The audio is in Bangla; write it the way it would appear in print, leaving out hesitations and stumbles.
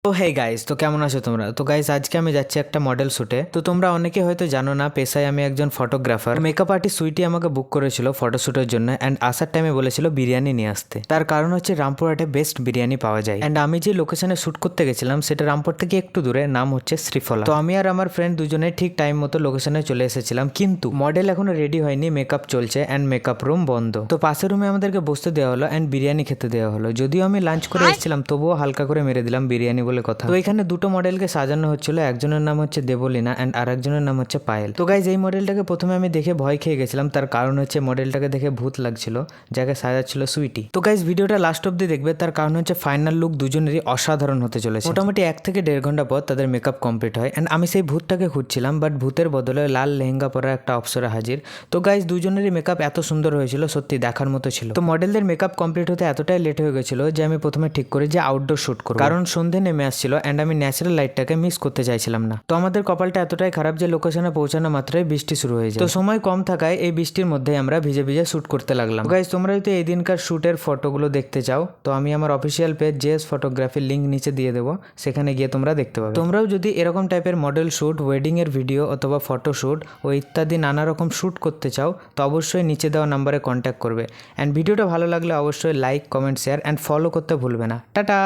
তো হে গাইস, তো কেমন আছো তোমরা? তো গাইস, আজকে আমি যাচ্ছি একটা মডেল শ্যুটে। তো তোমরা অনেকে হয়তো জানো না, পেশায় আমি একজন ফটোগ্রাফার। মেকআপ আর্টিস্ট সুইটি আমাকে বুক করেছিল ফটোশ্যুটের জন্য, অ্যান্ড আসার টাইমে বলেছিল বিরিয়ানি নিয়ে আসতে। তার কারণ হচ্ছে রামপুরহাটে বেস্ট বিরিয়ানি পাওয়া যায়। অ্যান্ড আমি যে লোকেশনে শ্যুট করতে গেছিলাম সেটা রামপুর থেকে একটু দূরে, নাম হচ্ছে শ্রীফলা। তো আমি আর আমার ফ্রেন্ড দুজনে ঠিক টাইম মতো লোকেশনে চলে এসেছিলাম, কিন্তু মডেল এখনো রেডি হয়নি, মেকআপ চলছে অ্যান্ড মেকআপ রুম বন্ধ। তো পাশের রুমে আমাদেরকে বসতে দেওয়া হলো অ্যান্ড বিরিয়ানি খেতে দেওয়া হলো। যদিও আমি লাঞ্চ করে এসেছিলাম, তবুও হালকা করে মেরে দিলাম বিরিয়ানি বলে কথা। তো এখানে দুটো মডেলকে সাজানো হচ্ছিল, একজনের নাম হচ্ছে দেবলীনা অ্যান্ড আরেকজনের নাম হচ্ছে পায়েল। তো গাইজ, এই মডেলটাকে প্রথমে আমি দেখে ভয় খেয়ে গেছিলাম, তার কারণ হচ্ছে মডেলটাকে দেখে ভূত লাগছিল, যাকে সাজাচ্ছিল সুইটি। তো গাইজ, ভিডিওটা লাস্ট অব্দি দেখবে, তার কারণ হচ্ছে ফাইনাল লুক দুজনেরই অসাধারণ হতে চলেছে। মোটামুটি 1 থেকে 1.5 ঘন্টা পর তাদের মেকআপ কমপ্লিট হয় অ্যান্ড আমি সেই ভূতটাকে খুঁজছিলাম, বাট ভূতের বদলে লাল লেহেঙ্গা পরা একটা অপসরে হাজির। তো গাইজ, দুজনেরই মেকআপ এত সুন্দর হয়েছিল, সত্যি দেখার মতো ছিল। তো মডেলদের মেকআপ কমপ্লিট হতে এতটাই লেট হয়ে গেছিল যে আমি প্রথমে ঠিক করি যে আউটডোর শুট করব, কারণ সন্ধে নেমে আসছিল অ্যান্ড আমি ন্যাচারাল লাইটটাকে মিস করতে চাইছিলাম না। তো আমাদের কপালটা এতটাই খারাপ যে লোকেশনে পৌঁছানো মাত্রই বৃষ্টি শুরু হয়ে যায়। তো সময় কম থাকায় এই বৃষ্টির মধ্যে আমরা ভিজে ভিজে শুট করতে লাগলাম। গাইজ, তোমরা যদি এই দিনকার শুটের ফটোগুলো দেখতে চাও, তো আমি আমার অফিসিয়াল পেজ জেএস ফটোগ্রাফির লিঙ্ক নিচে দিয়ে দেবো, সেখানে গিয়ে তোমরা দেখতে পাবে। তোমরাও যদি এরকম টাইপের মডেল শুট, ওয়েডিং এর ভিডিও অথবা ফটো শুট ও ইত্যাদি নানা রকম শুট করতে চাও, তো অবশ্যই নিচে দেওয়া নাম্বারে কন্ট্যাক্ট করবে। অ্যান্ড ভিডিওটা ভালো লাগলে অবশ্যই like, comment, share and follow করতে ভুলবে না। টাটা।